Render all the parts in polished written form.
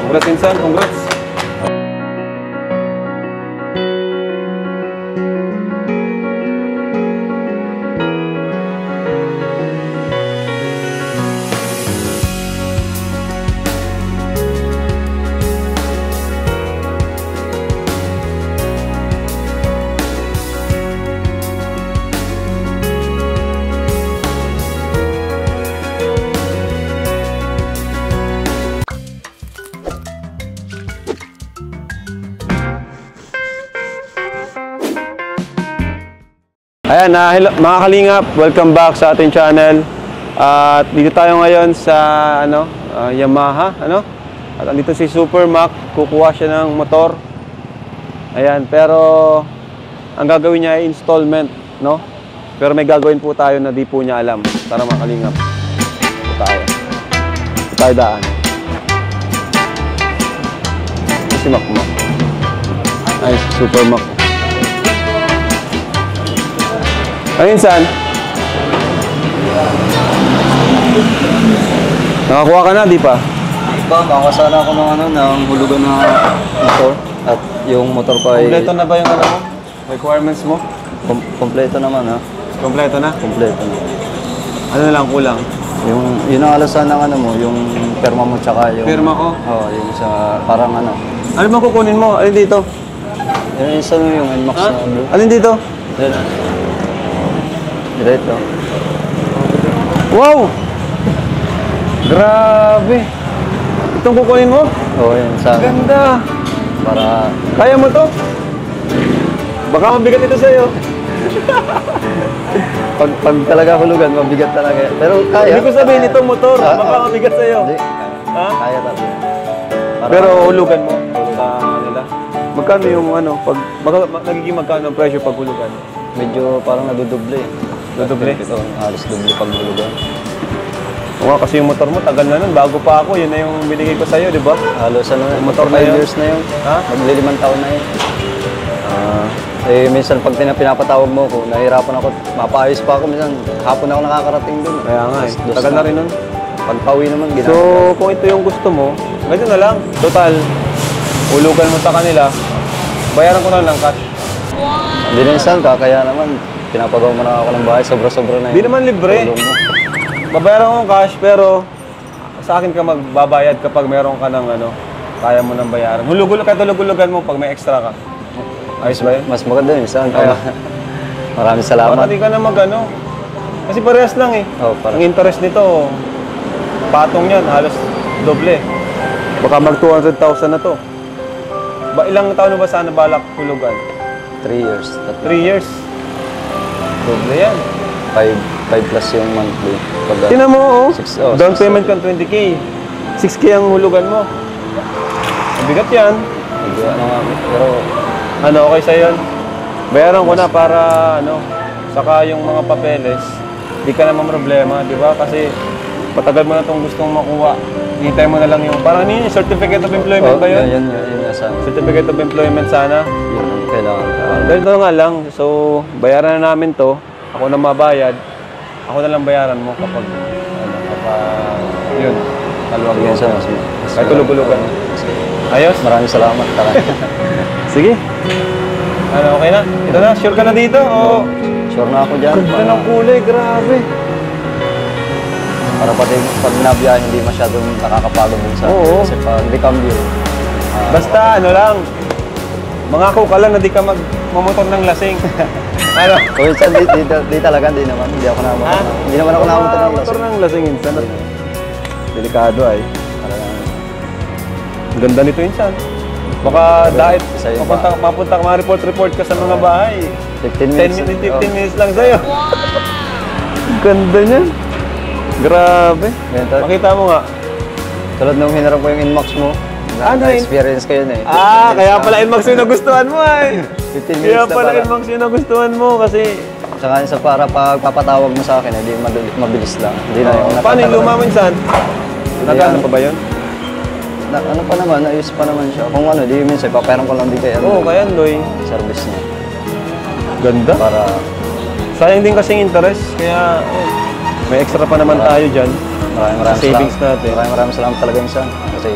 Congrats insan, congrats. Ayan, hello, mga kalingap, welcome back sa ating channel. At dito tayo ngayon sa Yamaha, At andito si Super Mac, kukuha siya ng motor. Ayan, pero ang gagawin niya ay installment, Pero may gagawin po tayo na di po niya alam. Tara mga kalingap. Dito tayo daan. Ito si Mac mo. Ay, Super Mac. Ayun, saan? Nakakuha ka na, di pa? Di ba, makasana ako ng hulugan na motor. At yung motor ko ay... Kompleto na ba yung requirements mo? Kompleto naman, ha? Kompleto na? Kompleto na. Ano na lang kulang? Yun ang alasan ng mo, yung perma mo tsaka yung... Perma ko? Oo, yung sa parang Ano ba kukunin mo? Alin dito? Yung isa yung NMAX na blue. Alin dito? Direto. Wow! Grabe! Itong kukunin mo? Oo, yun. Ganda! Para... Kaya mo to? Baka mabigat ito sa'yo. pag talaga hulugan, mabigat talaga. Pero kaya. Hindi ko sabihin itong motor, baka mabigat sa'yo. Hindi. Ha? Kaya talaga. Pero hulugan mo sa nila. Magkano yung nagiging magkano ang presyo pag hulugan? Medyo parang nadudoble. Doble? Ito, halos doble pag hulugan. Oo, kasi yung motor mo, tagal na nun. Bago pa ako, yun na yung binigay ko sa'yo, di ba? Halos yung motor na 5 years na yun. Ha? Magli-5 taon na yun. Minsan pag pinapatawag mo ko, nahihirapan ako. Mapaayos pa ako. Minsan, hapon ako nakakarating dun. Kaya nga tagal na rin nun. Pagpawi naman, ginagawa. So, kung ito yung gusto mo, ganito na lang. Total, hulugan mo sa kanila, bayaran ko na lang cash. Hindi na minsan, kaya naman. Pinapagawa mo na ako ng bahay, sobra-sobra na yun. Hindi naman libre. Babayaran ko ng cash, pero sa akin ka magbabayad kapag meron ka ng kaya mo nang bayaran. Kahit hulugulugan mo pag may extra ka. Ayos ba yun? Mas maganda yun, minsan. Maraming salamat. Para di ka na kasi parehas lang eh. Oh, ang interest nito, patong yan, halos doble. Baka mag 200,000 na to. Ilang taon na ba sana balak hulugan? 3 years. 3 years. Doble yan. 5 plus yung monthly. Tingnan mo, down 6, payment kang 20K. 6K ang hulugan mo. Mabigat yan. Pero okay sa'yo yun? Bayaran ko na para saka yung mga papeles, di ka naman problema, di ba? Kasi patagal mo na itong gustong makuha. Hintay mo na lang yung, parang yung Certificate of Employment ba yun? Yan sana. Certificate of Employment sana. Yun ang kailangan. Ganito nga lang, so bayaran na namin to. Ako na mabayad. Ako na lang bayaran mo kapag yun. Kaluwag Sige, mo. Kahit tulog-tulugan. Ayos? Maraming salamat. Sige. Okay na? Ito na? Sure ka na dito? O? Sure na ako dyan. Ganda ng kulay, grabe. Para pati pag nabiyahe, hindi masyadong nakakapagod dun sa... Oo. Kasi pag recambio. Basta lang. Mangako ka lang na di ka magmamotor ng lasing. Kung minsan, di talaga, di naman. Hindi ako naman. Hindi naman ako naman ng motor ng lasing insan. Delikado ay. Ang ganda nito insan. Baka dahil mapunta ka, ma-report ka sa mga bahay. 15 minutes. 15 minutes lang sa'yo. Ganda niyan. Grabe. Makita mo nga. Tulad nung hinarap ko yung Inmax mo. Na-experience ko yun eh. Kaya pala Inmax yung nagustuhan mo ay. 15 minutes kaya pala Inmax yung nagustuhan mo kasi... Saka sa para pagpapatawag mo sa akin, hindi mabilis lang. Hindi na yung paano yung luma minsan? Nagano pa ba yun? Ano pa naman, ayos pa naman siya. Kung di minsan, papayaran ko lang di kaya. Oo, kaya Andoy. Service niya. Ganda. Para... Sayang din kasing interest, kaya may extra pa naman tayo dyan. Maraming savings natin. Maraming salamat talaga minsan. Kasi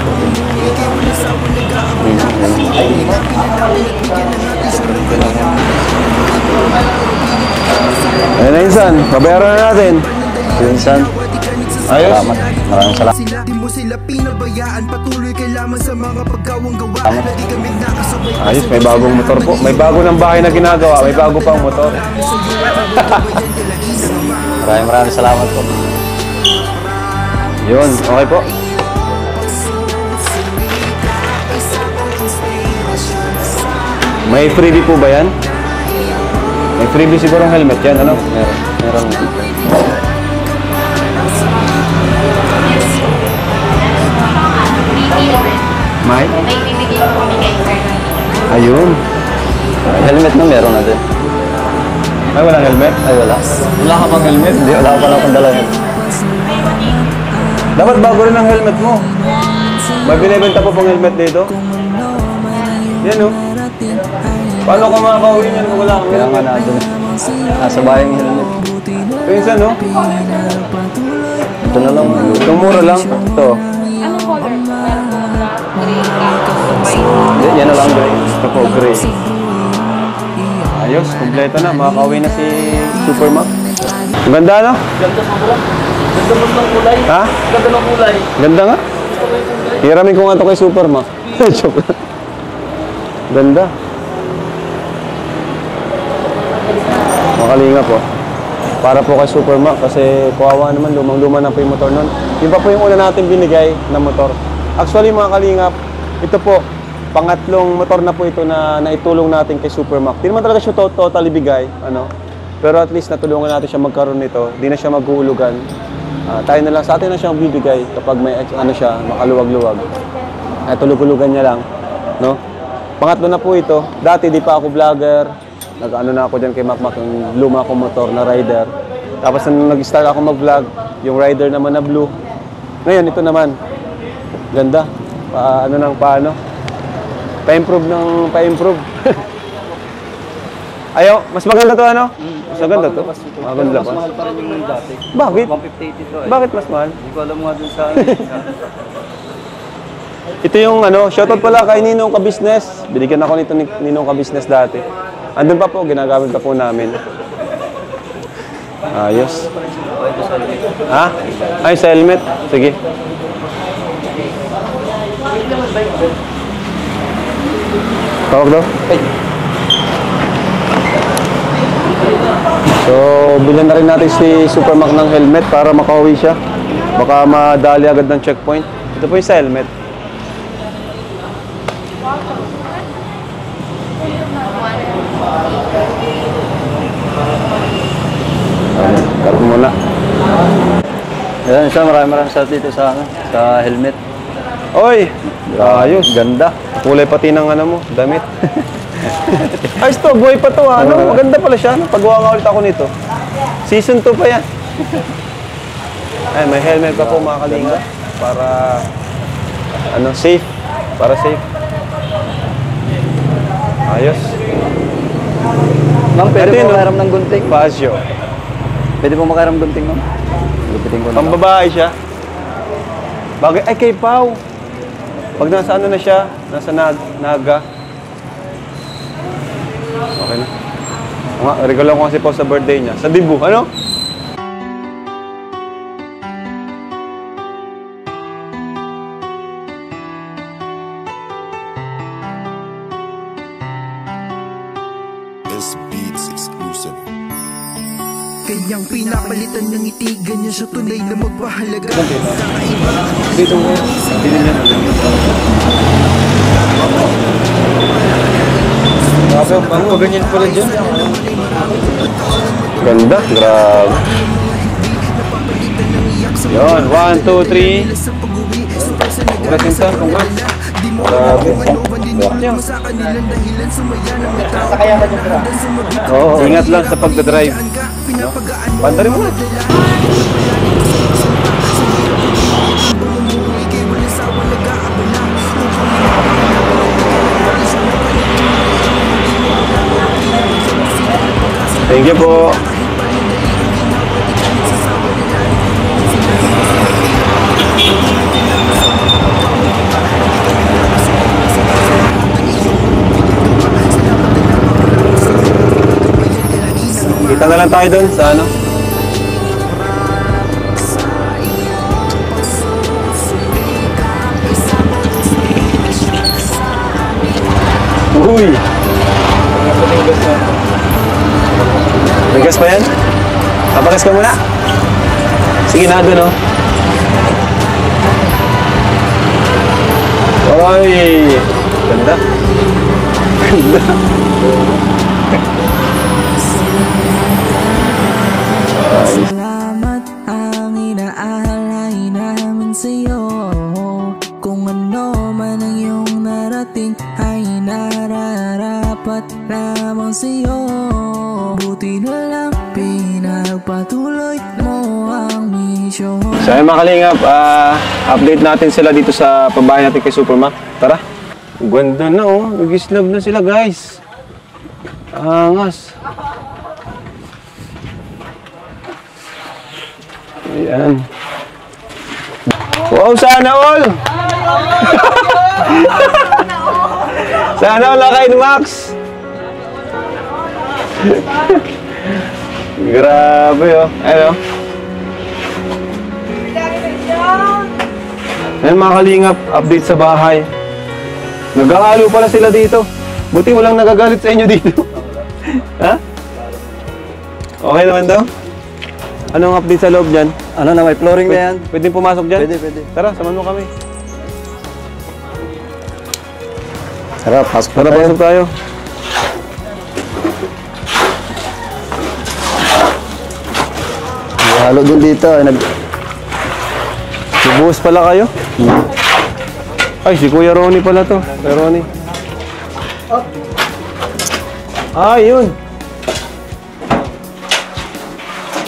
Ayun na insan, babayaran na natin. Pinsan. Ayos. Salamat. Maraming salamat. Sila di mo sila pinabayaan, patuloy kay lamang sa mga paggawang gawa. Lagi kami nakasabay. Ayos, may bagong motor po. May bago ng bahay na ginagawa, may bago pang motor. Maraming salamat po. Yun, okay po. May freebie po ba yan? May freebie siguro ng helmet yan, ano? Meron. May? May bibigay po kami kay sir. Ayun. Helmet na meron na din. Ay, walang helmet? Ay, wala. Wala ka bang helmet? Hindi, wala ko pala akong dala. Dapat bago rin ang helmet mo. May binibenta pa pong helmet dito. Yan, oh. Paano ka makakauwi niyan kung wala kang Kaya nga helmet? na doon. Nasa bahay yung helmet. Pinsan, no? Ito na lang. Itong mura lang. Ito. Anong color? Meron po na gray, white. Hindi, yan na lang gray. Ito po, gray. Ayos, kompleto na. Makakauwi na si Supermac. Ang ganda, no? Ganda sa kulay. Ganda mo ng kulay. Ha? Ganda ng kulay. Ganda nga. Hiramin ko nga ito kay Supermac. Joke lang. Ganda. Makalinga po. Para po kay Supermac kasi kawawa naman, lumang-luma na po yung motor nun. Yung pa po yung una natin binigay na motor. Actually mga kalingap, ito po, pangatlong motor na po ito na naitulong natin kay Supermac. Hindi naman talaga siya totally bigay, ano? Pero at least natulungan natin siya magkaroon nito. Hindi na siya maghuhulugan. Tayo na lang, sa atin na siya bibigay kapag may ano siya, makaluwag-luwag. Ay tulug-hulugan niya lang, no? Pangatlo na po ito. Dati di pa ako vlogger. Nag-ano na ako dyan kay Macmac, yung luma akong motor na rider. Tapos nung nag-start ako mag-vlog, yung rider naman na blue. Ngayon, ito naman. Ganda. Ano nang paano? Pa-improve ng pa-improve. Ayaw, mas maganda to ano? Mas maganda to? Maganda Mas pa. mahal pa rin yung dati. Bakit? 150 ito eh. Bakit mas mahal? Hindi ko alam nga dun sa... Ito yung ano, shoutout pala kay Ninong Ka-Business. Binigyan ako nito ni Ninong Ka-Business dati. Andun pa po, ginagamit pa po namin. Ayos. O, ito sa helmet. Ha? Ay, sa helmet. Sige. Tawag daw. Ay, So, bilhan na rin natin si Super Mac ng helmet para makauwi siya. Baka madali agad ng checkpoint. Ito po yung sa helmet. Cut muna. yan siya, maraming sa dito sa, sa helmet. Oy! Ayos. Ganda. Kulay pati ng ano mo, damit. Ayos to, buhay pa to. Ano? Maganda pala siya. Pagawa nga ulit ako nito. Season 2 pa yan. Ay, may helmet pa po mga kalinga. Para, ano, safe. Para safe. Ayos. Ma'am, pwede Ito yun, po no? makairam ng gunting? Pasyo. Pwede po makairam gunting, ma'am? Gupitin ko na. Pambabae siya. Bagay, ay kay Pau. Pag nasa ano na siya, nasa naga. Okay na. Nga, regalo ko kasi Pau sa birthday niya. Sa Dibu, ano? S Beats exclusive. Kanyang pinapalitan ng itigan niya sa tunay na magpahalaga. Kakaiba. Dito ko. Dito niya. Grabe, bango, ganyan pala dyan. Ganda, grabe. Yun, 1, 2, 3. Sa pag-uwi, super sa Congrats, Insa. Congrats. di mo Grabe. mo sa kanilang dahilan sumaya ng may tao. Oo. Ingat lang sa pagdadrive. Pinapagaan mo Panda rin mo na. bumumuhi kay walang sawa nag-aabala. Thank you po. Kita na lang tayo doon sa ano. Uy! May gas pa yan? Papagas ka muna. Sige na doon, oh. Oy! Ganda. Ganda. Salamat ang inaalay namin sa'yo. Kung ano man ang iyong narating ay nararapat lamang sa'yo. Buti na lang pinagpatuloy mo ang misyon. So ayun mga kalingap, update natin sila dito sa pabahay natin kay Super Mac. Tara. Ganda na oh. Nag-islab na sila guys. Angas. Ayan. Wow, sana all! Sana all na kay Max! Grabe oh. Ano? Ayan mga kalingap, update sa bahay. Nag-ahalo pala sila dito. Buti walang nagagalit sa inyo dito. Ha? Okay naman daw? Anong update sa loob dyan? Ano na, may flooring na yan? Pwede pumasok dyan? Pwede, pwede. Tara, samahan mo kami. Tara, pasok Tara, pasok tayo. Halo din dito. Bubuhos pala kayo? Ay, si Kuya Ronnie pala to. Kuya Ronnie. Ah, yun.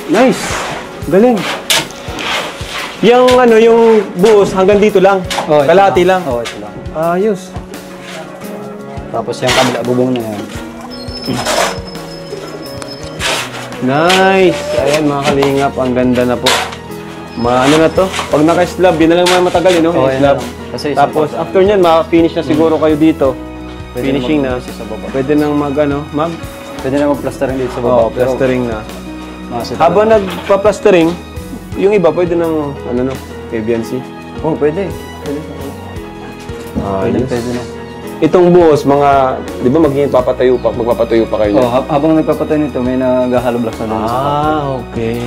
Nice. Galing. Yung ano, yung buhos hanggang dito lang. Oh, ito Kalahati lang. Oo, ito lang. Ayos. Tapos yung kabila bubong na yan. Nice. Ayan mga kalingap, ang ganda na po. Ano na to? Pag naka-slab, yun na lang mga matagal, no? Oo, Yung yun slab. na lang. Kasi isang Tapos, pagka- after nyan, ma-finish na siguro kayo dito. Pwede Finishing na. mag-finish sa baba. Pwede nang mag, ano, Pwede na mag-plastering dito sa baba. Oo, plastering na. Masit Habang nagpa-plastering, yung iba pwede ng, ano no, PVNC. Oh, pwede. Pwede. Ayos. Pwede na. Itong buhos, mga, di ba magpapatayo pa kayo Oh, niyan? habang nagpapatay nito, may naghahalo blocks na doon sa Okay.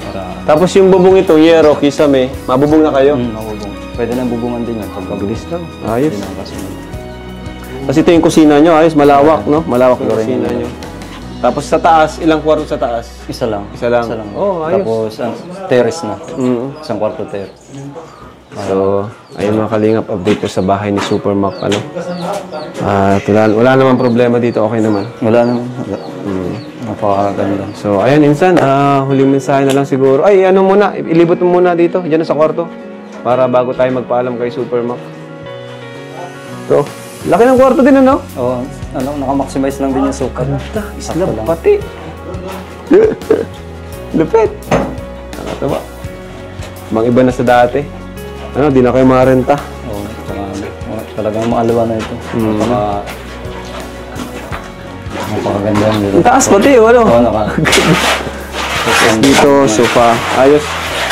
para Tapos yung bubong ito, yero, kisame, mabubong na kayo? mabubong. Pwede na bubungan din yan. Mabilis lang. Ayos. Hindi na kasunod. Tapos ito yung kusina nyo, ayos, malawak, no? Malawak yung Ito rin kusina yung- nyo. Tapos sa taas, ilang kwarto sa taas? Isa lang. Isa lang. Oh, ayos. Tapos, terrace na. Mm. Isang kwarto terrace. So, ayun mga kalingap, update po sa bahay ni Super Mac, ano? Wala namang problema dito, okay naman. Wala naman. Wala. Napakaganda. So, ayun, insan, huling mensahe na lang siguro. Ay, ano muna, ilibot mo muna dito, dyan sa kwarto. Para bago tayo magpaalam kay Super Mac. So, laki ng kwarto din, ano? Oo, naka-maximize lang din yung sukat. Isla lang. pati. Lupit. Nakatawa. Mang iba na sa dati. Ano, di na kayo marenta. Oo, talagang maalawa na ito. Napakaganda yan dito. Ang taas pati, ano? Oo, Tapos dito, sofa. Ayos.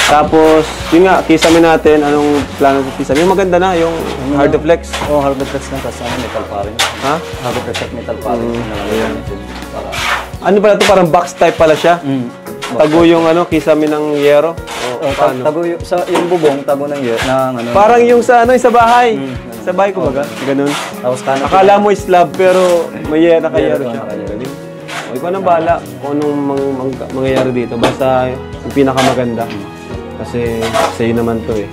Tapos, yun nga, kisame natin. Anong plano sa kisame? Yung maganda na, yung hard flex. Oo, harbor flex lang, tapos metal paring. Ha? Harbor flex at metal paring. Nalalagyan natin para... Ano pala ito? Parang box type pala siya. Tago yung ano, kisame ng yero. O, paano? Tago yung bubong, tago ng year, ng ano. Parang yung sa ano, yung sa bahay. Sa bahay ko baga. Ganun. Tapos kanan. Akala mo slab pero may naka-yero siya. Naka-yero. Galing. O, ikaw nang bahala kung anong mangyayari dito. Basta yung pinakamaganda. Kasi sa'yo naman to eh.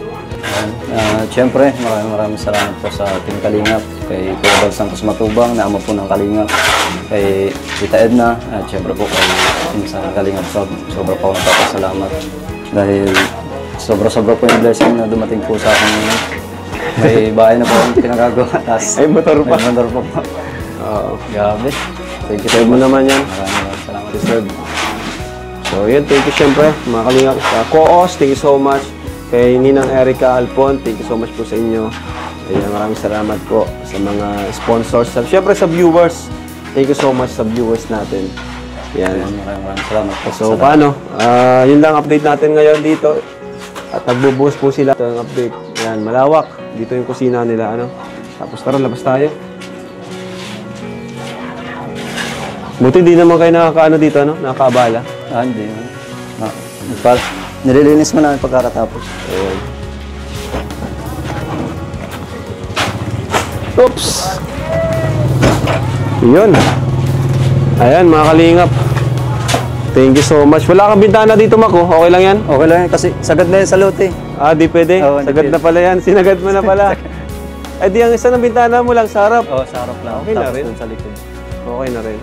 Siyempre, maraming salamat po sa Team Kalingap, kay Kuya Bal Santos Matubang, na ama po ng Kalingap, kay Tita Edna, at siyempre po kay sa Kalingap Sob. Sobra po akong nagpapasalamat. Dahil sobra-sobra po yung blessing na dumating po sa akin ngayon. May bahay na po akong pinagagawa. Ay, motor pa. May motor pa po. Oo. Grabe. Thank you so Deserve mo much. naman yan. Maraming salamat. Deserve. So, yun. Thank you syempre. Mga kalingap. Co-host, thank you so much. Kay Ninang Erica Alpon, thank you so much po sa inyo. Ayan, maraming salamat po sa mga sponsors. Siyempre sa viewers, thank you so much sa viewers natin. Yan. Maraming salamat po. So, paano? Yun lang update natin ngayon dito. At nagbubuhos po sila. Ito ang update. Yan, malawak. Dito yung kusina nila. Ano? Tapos tara, labas tayo. Buti di naman kayo nakakaano dito, ano? Nakakabala. Hindi. Nililinis mo namin pagkakatapos. Ayan. Oops! Yun. Ayan, mga kalingap. Thank you so much. Wala kang bintana dito, Mako. Okay lang yan? Okay lang yan kasi sagad na yan sa lote. Di pwede. Oo, hindi Sagad pwede. na pala yan. Sinagad mo na pala. Di ang isa ng bintana mo lang sa harap. Oo, sa harap lang. Okay na Tapos rin. dun sa likod. Okay na rin.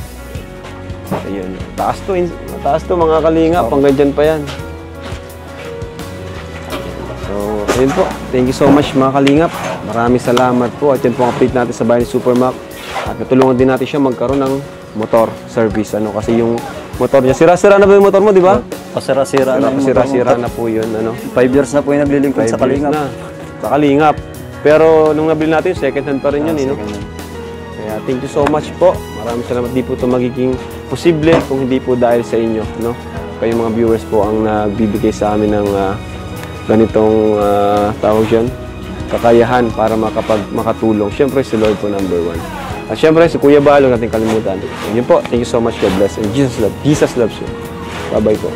Ayun. Taas to mga kalingap. Hanggang dyan pa yan. So, ayun po. Thank you so much mga kalingap. Maraming salamat po. At yan po ang update natin sa bahay ni Super Mac. At natulungan din natin siya magkaroon ng motor service. Kasi yung motor niya, sira-sira na ba yung motor mo, di ba? Pasira-sira na yung Sira-sira motor. na po yun. 5 years na po yung naglilingkod 5 sa years Kalingap. na. Sa Kalingap. Pero nung nabili natin, second hand pa rin yun, no? Second hand. Kaya thank you so much po. Maraming salamat. Di po ito magiging posible kung hindi po dahil sa inyo, no? Kayo mga viewers po ang nagbibigay sa amin ng ganitong tawag dyan, kakayahan para makatulong. Siyempre si Lord po number 1. At siyempre si Kuya Bal, huwag natin kalimutan. And yun po, thank you so much. God bless. And Jesus loves you. Bye-bye po.